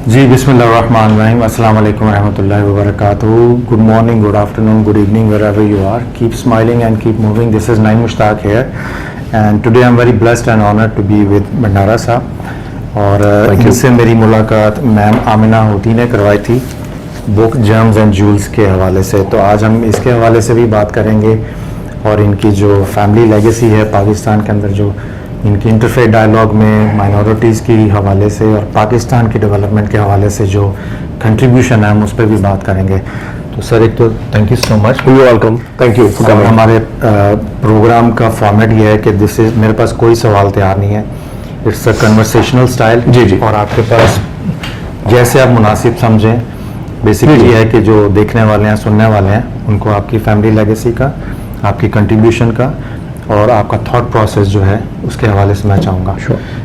جی بسم اللہ الرحمن الرحیم. السلام علیکم ورحمۃ اللہ وبرکاتہ. Good morning, good afternoon, good evening wherever you are. Keep smiling and keep moving. This is Naeem Mushtaq here and today I'm very blessed and honored to be with بھنڈارا صاحب. اور ان سے میری ملاقات میم آمنہ ہوتی نے کروائی تھی بک جرمز اینڈ جولز کے حوالے سے. تو آج ہم اس کے حوالے سے بھی بات کریں گے اور ان کی جو فیملی لیگیسی ہے پاکستان کے اندر, جو ان کی انٹرفیتھ ڈائلاگ میں مائنورٹیز کی حوالے سے اور پاکستان کی ڈیولپمنٹ کے حوالے سے جو کنٹریبیوشن ہے ہم اس پہ بھی بات کریں گے. تو سر ایک تو thank you so much. You welcome. Thank you. ہمارے پروگرام کا فارمیٹ یہ ہے کہ دس از, میرے پاس کوئی سوال تیار نہیں ہے, اٹس اے کنورسیشنل اسٹائل. جی اور آپ کے پاس جیسے آپ مناسب سمجھیں. بیسکلی یہ ہے کہ جو دیکھنے والے ہیں سننے والے ہیں ان کو آپ کی فیملی لیگیسی کا, آپ کی کنٹریبیوشن کا اور آپ کا تھاٹ پروسیس جو ہے اس کے حوالے سے میں چاہوں گا.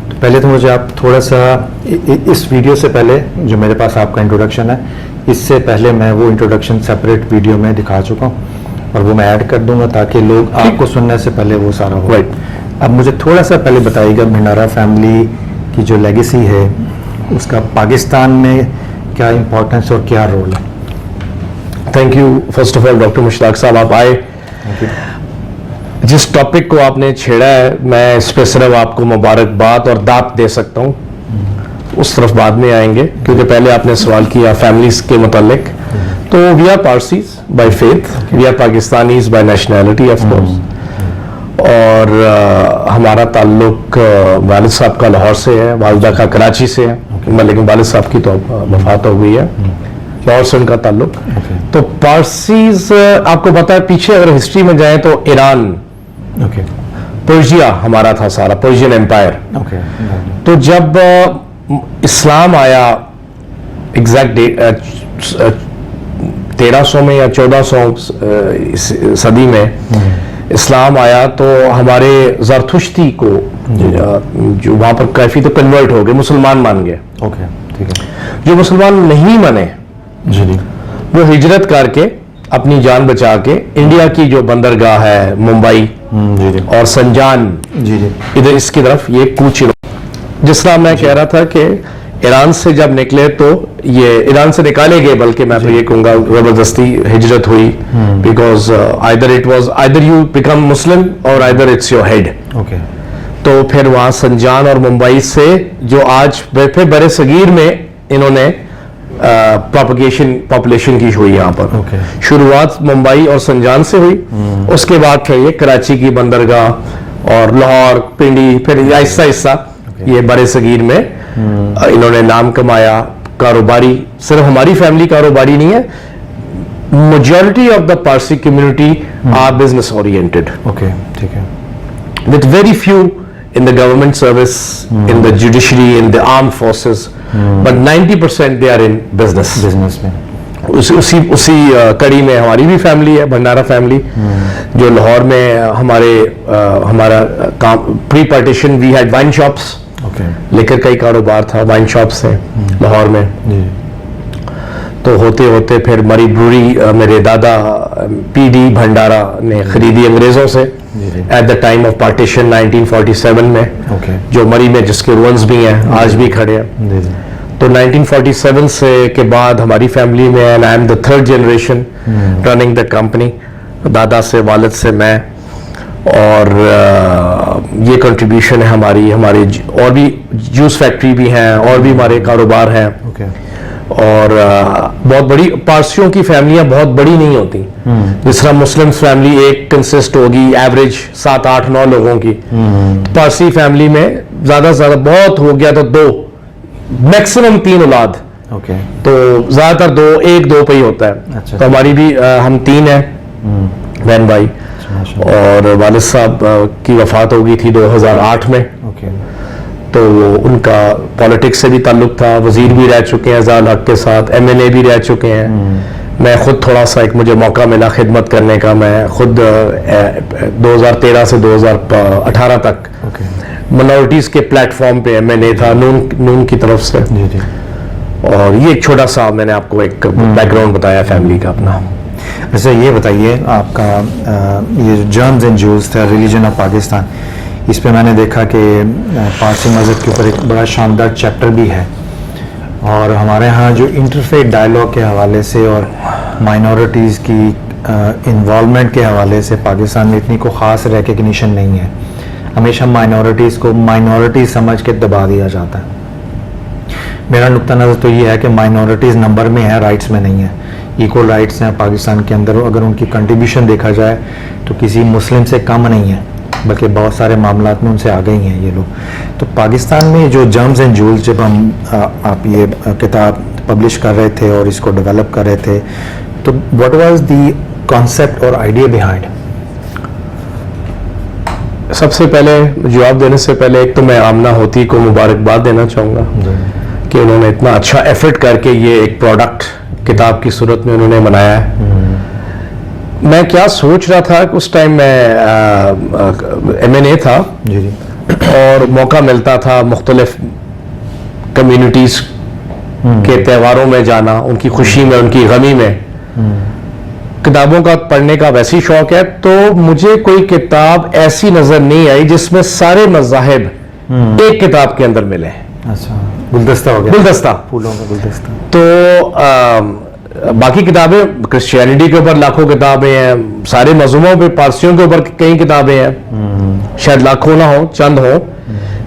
تو پہلے تو مجھے آپ تھوڑا سا اس ویڈیو سے پہلے جو میرے پاس آپ کا انٹروڈکشن ہے, اس سے پہلے میں وہ انٹروڈکشن سپریٹ ویڈیو میں دکھا چکا ہوں اور وہ میں ایڈ کر دوں گا تاکہ لوگ آپ کو سننے سے پہلے وہ سارا ہو. اب مجھے تھوڑا سا پہلے بتائیے گا بھنڈارا فیملی کی جو لیگیسی ہے اس کا پاکستان میں کیا امپورٹنس اور کیا رول ہے. Thank you first of all doctor Mushtaq صاحب, آپ آئے. جس ٹاپک کو آپ نے چھیڑا ہے میں اس پہ صرف آپ کو مبارکباد اور داد دے سکتا ہوں, اس طرف بعد میں آئیں گے کیونکہ پہلے آپ نے سوال کیا فیملیز کے متعلق. تو we are Parsis by faith, we are Pakistanis by nationality of course, اور ہمارا تعلق والد صاحب کا لاہور سے ہے, والدہ کا کراچی سے ہے, لیکن والد صاحب کی تو وفات ہو گئی ہے, لاہور سے ان کا تعلق. تو پارسیز آپ کو پتا ہے پیچھے اگر ہسٹری میں جائیں تو ایران, پرشیا ہمارا تھا سارا, پرشین امپائر. تو جب اسلام آیا ایگزیکٹ 1300 میں یا 1400 صدی میں اسلام آیا تو ہمارے زرتشتی کو جو وہاں پر کافی تو کنورٹ ہو گئے, مسلمان مان گئے. جو مسلمان نہیں مانے وہ ہجرت کر کے اپنی جان بچا کے انڈیا کی جو بندرگاہ ہے ممبئی اور سنجان ادھر اس کی طرف یہ کوچ. جس طرح میں کہہ رہا تھا کہ ایران سے جب نکلے تو یہ ایران سے نکالے گئے, بلکہ میں تو یہ کہوں گا زبردستی ہجرت ہوئی, because either you become Muslim or either it's your head. تو پھر وہاں سنجان اور ممبئی سے جو آج پھر برے صغیر میں انہوں نے پاپولیشن کی ہوئی یہاں پر. شروعات ممبئی اور سنجان سے ہوئی, اس کے بعد پھر یہ کراچی کی بندرگاہ اور لاہور, پنڈی, پھر آہستہ آہستہ یہ برے صغیر میں انہوں نے نام کمایا. کاروباری, صرف ہماری فیملی کاروباری نہیں ہے, majority of the Parsi community are business oriented, with very few in the government service, in the judiciary, in the armed forces, but 90% they are in business میں. اسی کڑی میں ہماری بھی فیملی ہے, بھنڈارا فیملی, جو لاہور میں ہمارا کام pre partition we had wine shops, liquor کا ہی کاروبار تھا, وائن شاپس ہیں لاہور میں. تو ہوتے ہوتے پھر مری بروری میرے دادا پی ڈی بھنڈارا نے خریدی انگریزوں سے at the time of partition 1947 میں, جو مری میں جس کے رونز بھی ہیں آج بھی کھڑے ہیں. تو 1947 سے کے بعد ہماری فیملی میں, and I am the third generation running the company, دادا سے والد سے میں, اور یہ کنٹریبیوشن ہے ہماری اور بھی جوس فیکٹری بھی ہیں اور بھی ہمارے کاروبار ہیں. اور بہت بڑی پارسیوں کی فیملیاں بہت بڑی نہیں ہوتی, جس طرح مسلم فیملی ایک کنسسٹ ہوگی ایوریج 7, 8, 9 لوگوں کی. پارسی فیملی میں زیادہ سے زیادہ بہت ہو گیا تو 2, میکسیمم 3 اولاد, تو زیادہ تر 1, 2 پہ ہی ہوتا ہے. تو ہماری بھی ہم 3 ہیں بہن بھائی, اور والد صاحب کی وفات ہو گئی تھی 2008 میں. تو ان کا پالیٹکس سے بھی تعلق تھا, وزیر بھی رہ چکے ہیں ضیاء الحق کے ساتھ, MNA بھی رہ چکے ہیں. میں خود تھوڑا سا مجھے موقع ملا خدمت کرنے کا, میں خود 2013 سے 2018 تک منورٹیز کے پلیٹ فارم پہ MNA تھا نون کی طرف سے. اور یہ ایک چھوٹا سا میں نے آپ کو ایک بیک گراؤنڈ بتایا فیملی کا اپنا. اچھا یہ بتائیے آپ کا یہ جرمز اینڈ جولز تھا ریلیجن آف پاکستان, اس پہ میں نے دیکھا کہ پارسی مذہب کے اوپر ایک بڑا شاندار چیپٹر بھی ہے, اور ہمارے ہاں جو انٹرفیتھ ڈائلاگ کے حوالے سے اور مائنورٹیز کی انوالومنٹ کے حوالے سے پاکستان میں اتنی کوئی خاص ریکگنیشن نہیں ہے. ہمیشہ مائنورٹیز کو مائنورٹی سمجھ کے دبا دیا جاتا ہے. میرا نقطہ نظر تو یہ ہے کہ مائنورٹیز نمبر میں ہے, رائٹس میں نہیں ہے. ایکول رائٹس ہیں پاکستان کے اندر. اگر ان کی کنٹریبیوشن دیکھا جائے تو کسی مسلم سے کم نہیں ہے, بلکہ بہت سارے معاملات میں ان سے آگے ہی ہیں یہ لوگ. تو پاکستان میں جو جرمز اینڈ جولز, جب ہم آپ یہ کتاب پبلش کر رہے تھے اور اس کو ڈیولپ کر رہے تھے, تو واٹ واز دی کانسیپٹ اور آئیڈیا بیہائنڈ؟ سب سے پہلے جواب دینے سے پہلے ایک تو میں آمنہ ہوتی کو مبارکباد دینا چاہوں گا کہ انہوں نے اتنا اچھا ایفرٹ کر کے یہ ایک پروڈکٹ کتاب کی صورت میں انہوں نے بنایا ہے. میں کیا سوچ رہا تھا کہ اس ٹائم میں M&A تھا اور موقع ملتا تھا مختلف کمیونٹیز کے تہواروں میں جانا, ان کی خوشی میں, ان کی غمی میں. کتابوں کا پڑھنے کا ویسی شوق ہے, تو مجھے کوئی کتاب ایسی نظر نہیں آئی جس میں سارے مذاہب ایک کتاب کے اندر ملے. اچھا, گلدستہ ہو گیا, گلدستہ, پھولوں کا گلدستہ. تو باقی کتابیں کرسچینٹی کے اوپر لاکھوں کتابیں ہیں, سارے مذہبوں پہ پارسیوں کے اوپر کئی کتابیں ہیں, شاید لاکھوں نہ ہوں, چند ہوں,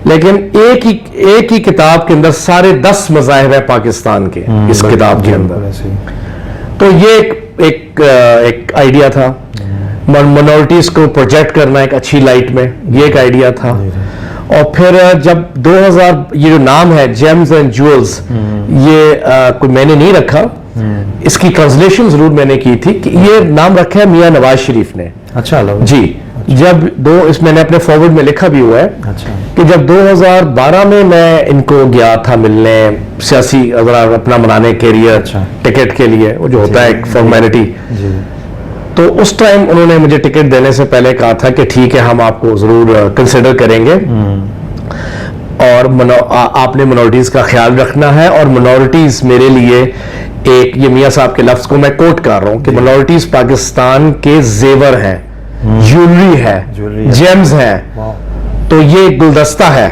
لیکن ایک ہی کتاب کے اندر سارے 10 مذاہب ہیں پاکستان کے اس کتاب کے اندر. تو یہ ایک آئیڈیا تھا, منورٹیز کو پروجیکٹ کرنا ایک اچھی لائٹ میں, یہ ایک آئیڈیا تھا. اور پھر جب 2000 یہ جو نام ہے جیمز اینڈ جولز, یہ کوئی میں نے نہیں رکھا, اس کی ٹرانسلیشن ضرور میں نے کی تھی کہ یہ نام رکھا ہے میاں نواز شریف نے. اچھا جی, جب اس میں نے اپنے فارورڈ میں لکھا بھی ہوا ہے کہ جب 2012 میں ان کو گیا تھا ملنے, سیاسی اپنا منانے کیریئر ٹکٹ کے لیے, وہ جو ہوتا ہے ایک فارمیلٹی, تو اس ٹائم انہوں نے مجھے ٹکٹ دینے سے پہلے کہا تھا کہ ٹھیک ہے ہم آپ کو ضرور کنسیڈر کریں گے, اور آپ نے منورٹیز کا خیال رکھنا ہے. اور منورٹیز میرے لیے ایک, یہ میاں صاحب کے لفظ کو میں کوٹ کر رہا ہوں کہ منورٹیز پاکستان کے زیور ہیں, جیولری ہے, جیمز ہیں, تو یہ گلدستہ ہے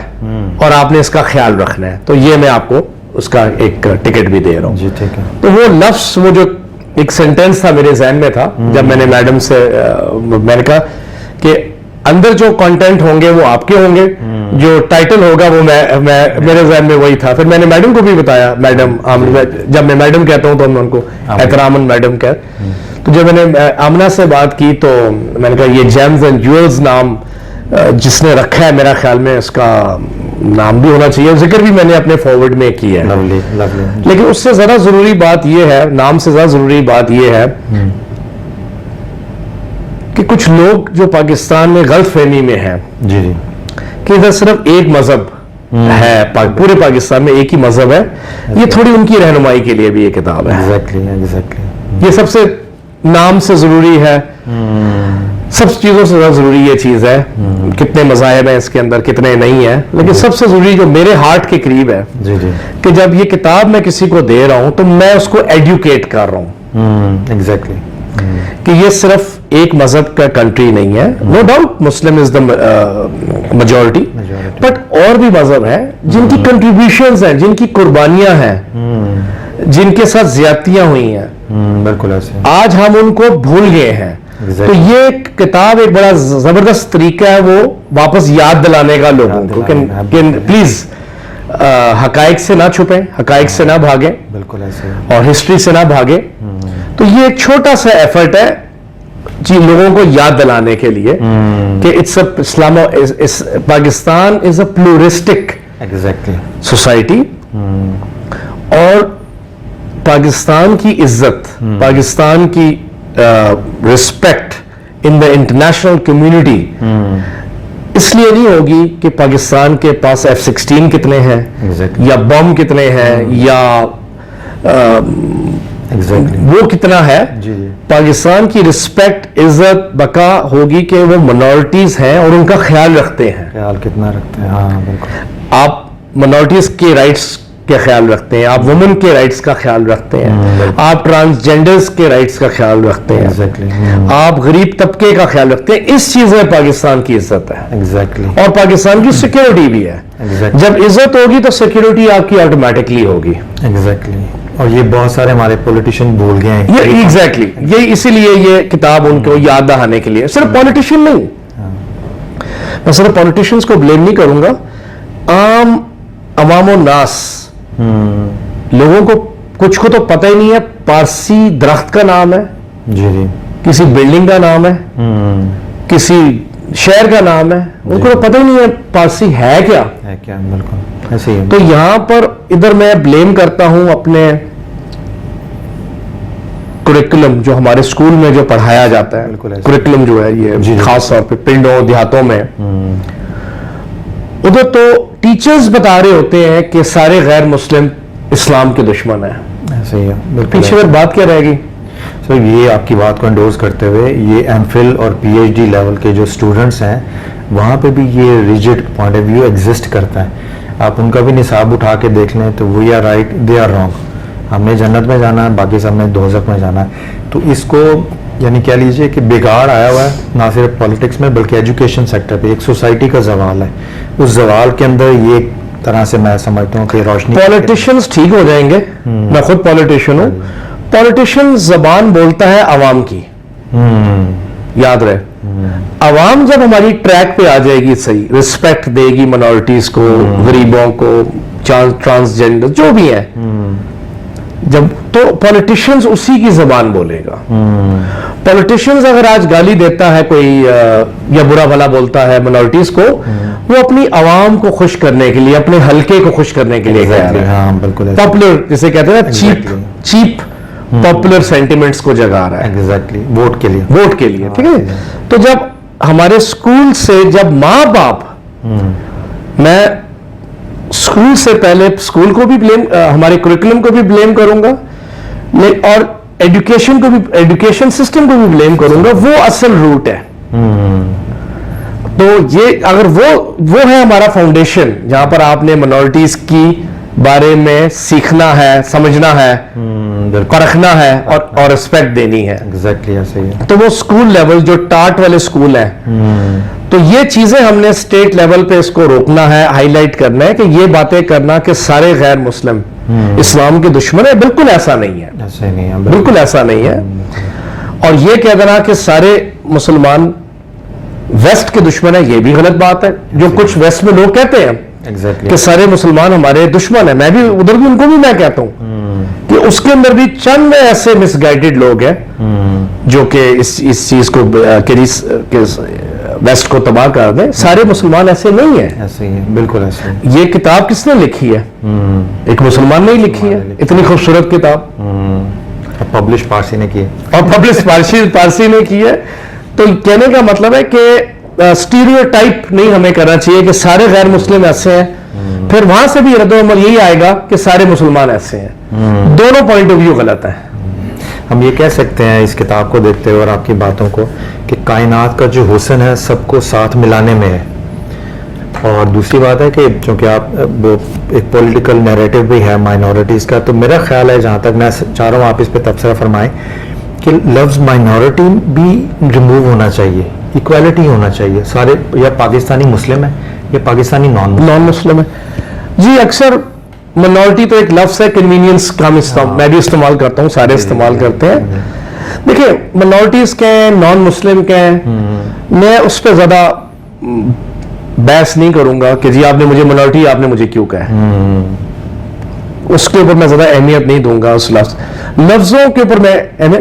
اور آپ نے اس کا خیال رکھنا ہے. تو یہ میں آپ کو اس کا ایک ٹکٹ بھی دے رہا ہوں. جی ٹھیک ہے. تو وہ لفظ, وہ جو ایک سینٹینس تھا میرے ذہن میں تھا جب میں نے میڈم سے میں نے کہا کہ اندر جو کانٹینٹ ہوں گے وہ آپ کے ہوں گے, جو ٹائٹل ہوگا وہ میرے ذہن میں وہی تھا. پھر میں نے میڈم کو بھی بتایا, میڈم جب میں میڈم کہتا ہوں تو میں ان کو احتراماً میڈم تو جب میں نے آمنہ سے بات کی تو میں نے کہا یہ جیمز اینڈ جیولز نام جس نے رکھا ہے, میرا خیال میں اس کا نام بھی ہونا چاہیے, ذکر بھی میں نے اپنے فارورڈ میں کیا ہے. لیکن اس سے زیادہ ضروری بات یہ ہے, نام سے زیادہ ضروری بات یہ ہے کہ کچھ لوگ جو پاکستان میں غلط فہمی میں ہیں کہ ادھر صرف ایک مذہب ہے, پورے پاکستان میں ایک ہی مذہب ہے, یہ تھوڑی ان کی رہنمائی کے لیے بھی یہ کتاب ہے. یہ سب سے نام سے ضروری ہے, سب چیزوں سے زیادہ ضروری یہ چیز ہے. کتنے مذاہب ہیں اس کے اندر, کتنے نہیں ہیں, لیکن سب سے ضروری جو میرے ہارٹ کے قریب ہے کہ جب یہ کتاب میں کسی کو دے رہا ہوں تو میں اس کو ایڈوکیٹ کر رہا ہوں کہ یہ صرف ایک مذہب کا کنٹری نہیں ہے. No doubt Muslim is the majority, but اور بھی مذہب ہیں جن کی کنٹریبیوشنز ہیں, جن کی قربانیاں ہیں, جن کے ساتھ زیادتیاں ہوئی ہیں. بالکل ایسے آج ہم ان کو بھول گئے ہیں. تو یہ کتاب ایک بڑا زبردست طریقہ ہے وہ واپس یاد دلانے کا لوگوں کو کہ پلیز حقائق سے نہ چھپیں, حقائق سے نہ بھاگیں, بالکل ایسے, اور ہسٹری سے نہ بھاگیں. تو یہ ایک چھوٹا سا ایفرٹ ہے جی لوگوں کو یاد دلانے کے لیے کہ Pakistan is a pluralistic society, اور پاکستان کی عزت, پاکستان کی respect in the international community اس لیے نہیں ہوگی کہ پاکستان کے پاس F-16 کتنے ہیں یا بم کتنے ہیں یا وہ کتنا ہے. پاکستان کی رسپیکٹ, عزت, بقا ہوگی کہ وہ منورٹیز ہیں اور ان کا خیال رکھتے ہیں. خیال کتنا رکھتے ہیں, ہاں بالکل. آپ منورٹیز کے رائٹس کے خیال رکھتے ہیں, آپ وومن کے رائٹس کا خیال رکھتے ہیں, آپ ٹرانسجینڈرز کے رائٹس کا خیال رکھتے ہیں, آپ غریب طبقے کا خیال رکھتے ہیں. اس چیز میں پاکستان کی عزت ہے, اور پاکستان کی سیکیورٹی بھی ہے. Exactly. جب عزت ہوگی تو سیکورٹی آپ کی آٹومیٹکلی ہوگی. ایگزیکٹلی. اور یہ بہت سارے ہمارے پولیٹیشین بھول گئے ہیں. یہ ایگزیکٹلی یہ اسی لیے یہ کتاب ان کو یاد دہانے کے لیے. صرف پولیٹیشین نہیں, میں صرف پولیٹیشینز کو بلیم نہیں کروں گا, عام عوام الناس لوگوں کو کچھ کو تو پتہ ہی نہیں ہے پارسی درخت کا نام ہے, جی جی, کسی بلڈنگ کا نام ہے, کسی شہر کا نام ہے, ان کو تو پتہ ہی نہیں ہے پارسی ہے کیا. بالکل ایسے ہی. تو یہاں پر ادھر میں بلیم کرتا ہوں اپنے کریکولم جو ہمارے اسکول میں جو پڑھایا جاتا ہے, کریکولم جو ہے یہ خاص طور پہ پنڈوں دیہاتوں میں, ادھر تو ٹیچرز بتا رہے ہوتے ہیں کہ سارے غیر مسلم اسلام کے دشمن ہیں. ایسے ہی ہے. پیچھے پھر بات کیا رہے گی؟ سر یہ آپ کی بات کو انڈورس کرتے ہوئے یہ ایم فل اور پی ایچ ڈی لیول کے جو اسٹوڈنٹس ہیں وہاں پہ بھی یہ rigid point of view exist کرتا ہے. آپ ان کا بھی نصاب اٹھا کے دیکھ لیں تو we are right, they are wrong. ہم نے جنت میں جانا ہے, باقی سب نے دوزخ میں جانا ہے. تو اس کو یعنی کہہ لیجئے کہ بگاڑ آیا ہوا ہے نہ صرف پالیٹکس میں بلکہ ایجوکیشن سیکٹر پہ. ایک سوسائٹی کا زوال ہے, اس زوال کے اندر یہ ایک طرح سے میں سمجھتا ہوں کہ روشنی. پالیٹیشینز ٹھیک ہو جائیں گے, میں خود پالیٹیشین ہوں. پالیٹیشین زبان بولتا ہے عوام کی, یاد رہے. عوام جب ہماری ٹریک پہ آ جائے گی, صحیح رسپیکٹ دے گی منورٹیز کو, غریبوں کو, ٹرانسجینڈر جو بھی ہیں, جب تو پالیٹیشینز اسی کی زبان بولے گا. پالیٹیشینز اگر آج گالی دیتا ہے کوئی یا برا بھلا بولتا ہے منورٹیز کو, وہ اپنی عوام کو خوش کرنے کے لیے, اپنے حلقے کو خوش کرنے کے لیے پاپولر جسے کہتے ہیں نا چیپ پاپولر سینٹیمنٹس کو جگا رہا ہے. ایگزیکٹلی, ووٹ کے لیے, ووٹ کے لیے. ٹھیک ہے. تو جب ہمارے اسکول سے جب ماں باپ, میں اسکول سے پہلے اسکول کو بھی بلیم, ہمارے کریکولم کو بھی بلیم کروں گا, اور ایجوکیشن کو بھی, ایجوکیشن سسٹم کو بھی بلیم کروں گا. وہ اصل روٹ ہے. تو یہ اگر وہ ہے ہمارا فاؤنڈیشن جہاں پر آپ نے منورٹیز کی بارے میں سیکھنا ہے, سمجھنا ہے, پرکھنا ہے اور رسپیکٹ دینی ہے. ایگزیکٹلی ایسے ہی ہے. تو وہ اسکول لیول جو ٹاٹ والے اسکول ہیں, تو یہ چیزیں ہم نے اسٹیٹ لیول پہ اس کو روکنا ہے, ہائی لائٹ کرنا ہے کہ یہ باتیں کرنا کہ سارے غیر مسلم اسلام کے دشمن ہیں, بالکل ایسا نہیں ہے. ایسے نہیں ہے, بالکل ایسا نہیں ہے. اور یہ کہہ دینا کہ سارے مسلمان ویسٹ کے دشمن ہیں, یہ بھی غلط بات ہے, جو کچھ ویسٹ میں لوگ کہتے ہیں کہ سارے مسلمان ہمارے دشمن ہیں. میں بھی ادھر بھی ان کو بھی میں کہتا ہوں کہ اس کے اندر بھی چند ایسے مس گائیڈڈ لوگ ہیں جو کہ اس چیز کو ویسٹ کو تباہ کر دیں. سارے مسلمان ایسے نہیں ہیں. ایسے ہی ہے, بالکل ایسے ہی. یہ کتاب کس نے لکھی ہے؟ ایک مسلمان نے ہی لکھی ہے. اتنی خوبصورت کتاب پبلش پارسی نے کی ہے, اور پبلش پارسی نے کی ہے. تو کہنے کا مطلب ہے کہ اسٹیریوٹائپ نہیں ہمیں کرنا چاہیے کہ سارے غیر مسلم ایسے ہیں, پھر وہاں سے بھی رد و عمل یہی آئے گا کہ سارے مسلمان ایسے ہیں. دونوں پوائنٹ آف ویو غلط ہے. ہم یہ کہہ سکتے ہیں اس کتاب کو دیکھتے ہوئے اور آپ کی باتوں کو کہ کائنات کا جو حسن ہے سب کو ساتھ ملانے میں ہے. اور دوسری بات ہے کہ چونکہ آپ ایک پولیٹیکل نیریٹو بھی ہے مائنورٹیز کا, تو میرا خیال ہے جہاں تک میں چاہ رہا ہوں آپ اس پہ تبصرہ فرمائیں کہ لفظ مائنورٹی بھی ریموو ہونا چاہیے, ایکویلٹی ہونا چاہیے. سارے یا پاکستانی مسلم ہے یا پاکستانی نان مسلم ہے. جی اکثر منورٹی تو ایک لفظ ہے, کنوینئنس کا میں بھی استعمال کرتا ہوں, سارے استعمال کرتے ہیں. دیکھیں منورٹیز کے ہیں, نان مسلم کے ہیں, میں اس پہ زیادہ بحث نہیں کروں گا کہ جی آپ نے مجھے منورٹی, آپ نے مجھے کیوں کہا ہے. اس کے اوپر میں زیادہ اہمیت نہیں دوں گا. اس لفظوں کے اوپر میں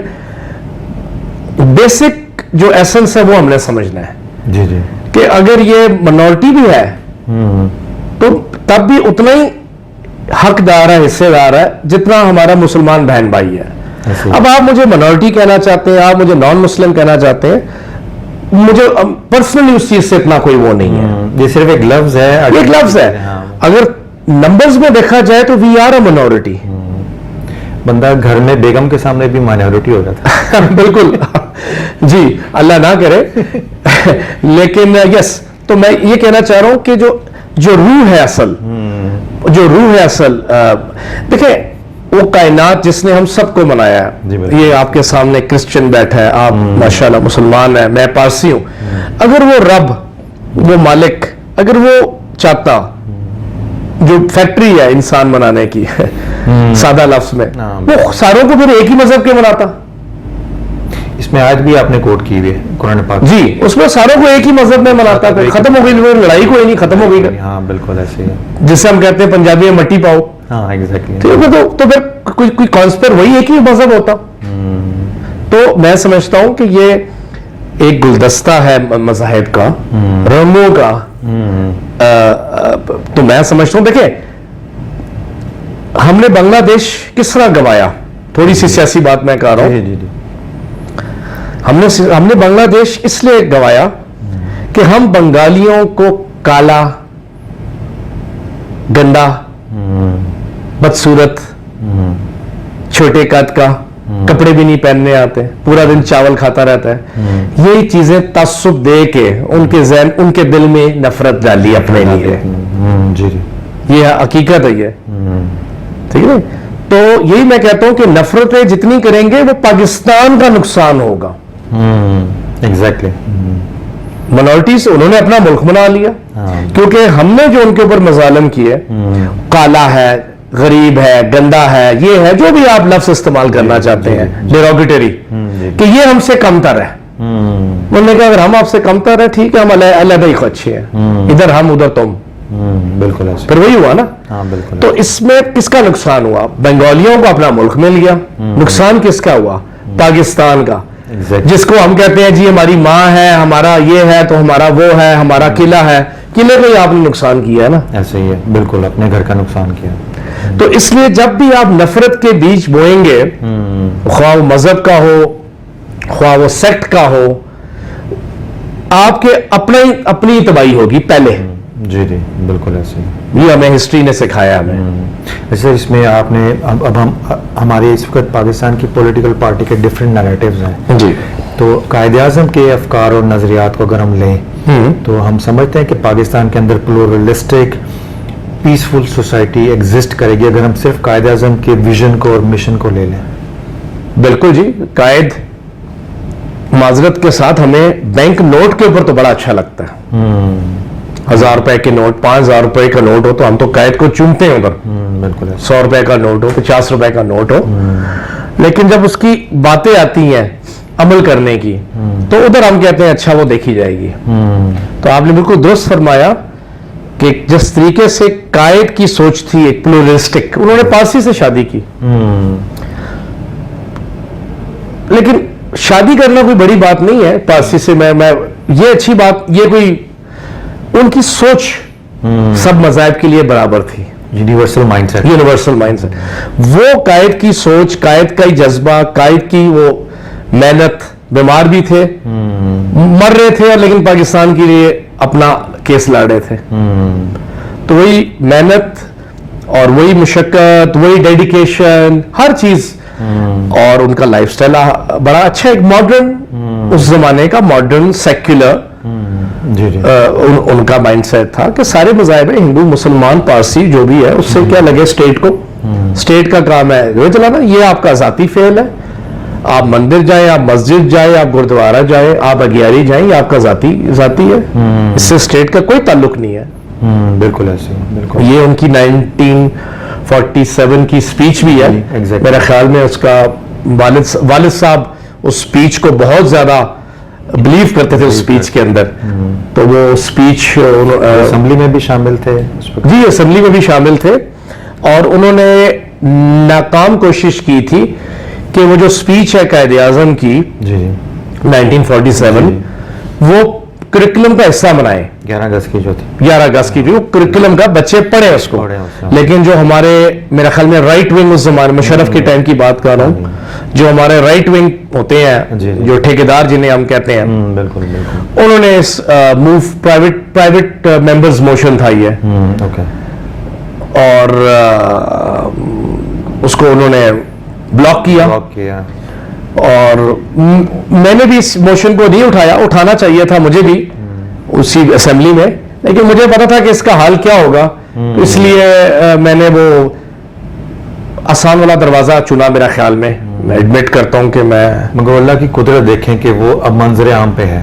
بیسک جو ایسنس ہے وہ ہم نے سمجھنا ہے. جی جی, کہ اگر یہ منورٹی بھی ہے تو تب بھی اتنا ہی حقدار ہے, حصے دار ہے جتنا ہمارا مسلمان بہن بھائی ہے. اب آپ مجھے منورٹی کہنا چاہتے ہیں, آپ مجھے نان مسلم کہنا چاہتے ہیں, مجھے پرسنلی اس چیز سے اتنا کوئی وہ نہیں ہے. یہ صرف ایک لفظ ہے, ایک لفظ ہے. اگر نمبرز میں دیکھا جائے تو وی آر اے منورٹی. بندہ گھر میں بیگم کے سامنے بھی مائنورٹی ہو جاتا ہے. بالکل جی, اللہ نہ کرے. لیکن یس, تو میں یہ کہنا چاہ رہا ہوں کہ جو روح ہے اصل, جو روح ہے اصل, دیکھیں وہ کائنات جس نے ہم سب کو بنایا ہے. یہ آپ کے سامنے کرسچن بیٹھا ہے, آپ ماشاءاللہ مسلمان ہیں, میں پارسی ہوں. اگر وہ رب, وہ مالک, اگر وہ چاہتا جو فیکٹری ہے انسان بنانے کی سادہ لفظ میں, وہ ساروں کو پھر ایک ہی مذہب کے بناتا. اس میں آیت بھی آپ نے کوٹ کی ہوئی ہے قرآن پاک. جی, اس میں ساروں کو ایک ہی مذہب میں بناتا, پھر ختم ہو گئی لڑائی, کوئی نہیں, ختم ہو گئی. ہاں بالکل ایسے ہی, جسے ہم کہتے ہیں پنجابی میں مٹی پاؤ. ہاں ایگزیکٹلی. تو پھر کوئی کانسپٹ وہی ایک ہی مذہب ہوتا. تو میں سمجھتا ہوں کہ یہ ایک گلدستہ ہے مذاہب کا, رنگوں کا. تو میں سمجھتا ہوں, دیکھیں ہم نے بنگلہ دیش کس طرح گوایا, تھوڑی سی سیاسی بات میں کہہ رہا ہوں. ہم نے بنگلہ دیش اس لیے گوایا کہ ہم بنگالیوں کو کالا, گندا, بدصورت, چھوٹے قد کا, کپڑے بھی نہیں پہننے آتے, پورا دن چاول کھاتا رہتا ہے, یہی چیزیں تعصب دے کے ان کے ذہن, ان کے دل میں نفرت ڈالی اپنے لیے. یہ حقیقت ہے یہ, ٹھیک ہے. تو یہی میں کہتا ہوں کہ نفرتیں جتنی کریں گے وہ پاکستان کا نقصان ہوگا. ایگزیکٹلی. منورٹیز انہوں نے اپنا ملک بنا لیا, کیونکہ ہم نے جو ان کے اوپر مظالم کیے, کالا ہے, غریب ہے, گندا ہے, یہ ہے, جو بھی آپ لفظ استعمال کرنا چاہتے ہیں, ڈیروگیٹری, کہ یہ ہم سے کم تر ہے. انہوں نے کہا اگر ہم آپ سے کم تر ہے, ٹھیک ہے, ہم علیحدہ ہی اچھے ہیں, ادھر ہم ادھر تم. بالکل ایسے. پھر وہی ہوا نا. تو اس میں کس کا نقصان ہوا؟ بنگالیوں کو اپنا ملک مل گیا. نقصان کس کا ہوا؟ پاکستان کا, جس کو ہم کہتے ہیں جی ہماری ماں ہے, ہمارا یہ ہے, تو ہمارا وہ ہے, ہمارا قلعہ ہے. قلعے کو ہی آپ نے نقصان کیا ہے نا. ایسے ہی ہے, بالکل اپنے گھر کا نقصان کیا. تو اس لیے جب بھی آپ نفرت کے بیج بوئیں گے, خواہ وہ مذہب کا ہو, خواہ وہ سیکٹ کا ہو, آپ کے اپنی تباہی ہوگی پہلے. جی جی بالکل ایسے ہی. یہ ہمیں ہسٹری نے سکھایا ہمیں. ویسے اس میں آپ نے اب ہم ہمارے اس وقت پاکستان کی پولیٹیکل پارٹی کے ڈفرینٹ نیریٹیوز ہیں. جی. تو قائد اعظم کے افکار اور نظریات کو اگر ہم لیں تو ہم سمجھتے ہیں کہ پاکستان کے اندر پلورلسٹک پیسفل سوسائٹی ایگزسٹ کرے گی اگر ہم صرف قائد اعظم کے ویژن کو اور مشن کو لے لیں. بالکل جی. قائد, معذرت کے ساتھ, ہمیں بینک نوٹ کے اوپر تو بڑا اچھا لگتا ہے. 1000 روپے کے نوٹ, 5000 روپے کا نوٹ ہو تو ہم تو قائد کو چومتے ہیں ادھر. بالکل. 100 روپے کا نوٹ ہو, 50 روپے کا نوٹ ہو, لیکن جب اس کی باتیں آتی ہیں عمل کرنے کی تو ادھر ہم کہتے ہیں اچھا وہ دیکھی جائے گی. تو آپ نے بالکل درست فرمایا کہ جس طریقے سے قائد کی سوچ تھی ایک پلورلسٹک, انہوں نے پارسی سے شادی کی. لیکن شادی کرنا کوئی بڑی بات نہیں ہے پارسی سے. میں یہ اچھی بات, یہ کوئی ان کی سوچ سب مذاہب کے لیے برابر تھی. Universal mindset. Universal mindset. وہ قائد کی سوچ, قائد کا ہی جذبہ, قائد کی وہ محنت, بیمار بھی تھے, مر رہے تھے, لیکن پاکستان کے لیے اپنا کیس لڑ رہے تھے. تو وہی محنت اور وہی مشقت, وہی ڈیڈیکیشن, ہر چیز, اور ان کا لائف سٹائل بڑا اچھا, ایک ماڈرن, اس زمانے کا ماڈرن سیکولر ان کا مائنڈ سیٹ تھا کہ سارے مذاہب ہیں, ہندو, مسلمان, پارسی, جو بھی ہے, اس سے کیا لگے اسٹیٹ کو. اسٹیٹ کا کام ہے جو چلانا, یہ آپ کا ذاتی فعل ہے. آپ مندر جائیں, آپ مسجد جائیں, آپ گردوارہ جائیں, آپ اگیاری جائیں, یہ آپ کا ذاتی ہے. اس سے اسٹیٹ کا کوئی تعلق نہیں ہے. بالکل ایسے. بالکل. یہ ان کی 1947 کی اسپیچ بھی ہے. میرے خیال میں اس کا والد صاحب اس اسپیچ کو بہت زیادہ بلیو کرتے تھے اس اسپیچ کے اندر. تو وہ اسپیچ اسمبلی میں بھی شامل تھے. جی, اسمبلی میں بھی شامل تھے, اور انہوں نے ناکام کوشش کی تھی کہ وہ جو اسپیچ ہے قائد اعظم کی 1947, وہ کریکولم کا حصہ بنائے. 11 اگست کی جو تھی, 11 اگست کی جو کریکولم کا, بچے پڑھیں اس کو. لیکن جو ہمارے, میرا خیال میں رائٹ ونگ, اس زمانے میں مشرف کے ٹائم کی بات کر رہا ہوں, جو ہمارے رائٹ ونگ ہوتے ہیں, جو ٹھیکیدار جنہیں ہم کہتے ہیں, بالکل انہوں نے اس موو پرائیویٹ ممبرز موشن تھا یہ, اور اس کو انہوں نے بلاک کیا. اور میں نے بھی اس موشن کو نہیں اٹھایا, اٹھانا چاہیے تھا مجھے بھی اسی اسمبلی میں, لیکن مجھے پتا تھا کہ اس کا حال کیا ہوگا, اس لیے میں نے وہ آسان والا دروازہ چنا. میرا خیال میں ایڈمٹ کرتا ہوں کہ میں, مگر اللہ کی قدرت دیکھیں کہ وہ اب منظر عام پہ ہے.